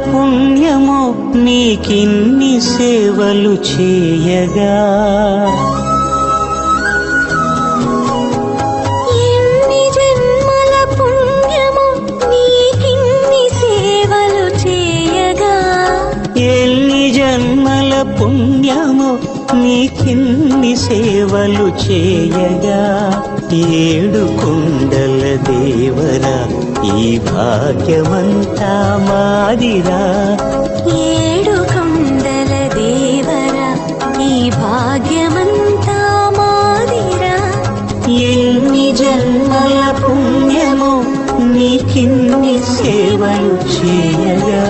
పుణ్యమో నీకిన్ని సేవలు చేయగా, ఎన్ని జన్మల పుణ్యమో నీకిన్ని సేవలు చేయగా, ఎన్ని జన్మల పుణ్యమో నీకిన్ని సేవలు చేయగా, ఏడు కొండల దేవరా ఈ భాగ్యమంతా మాదిరా, ఏడు కొండల దేవరా ఈ భాగ్యమంతా మాదిరా, ఎన్ని జన్మల పుణ్యమో నీకిన్ని సేవలు చేయగా.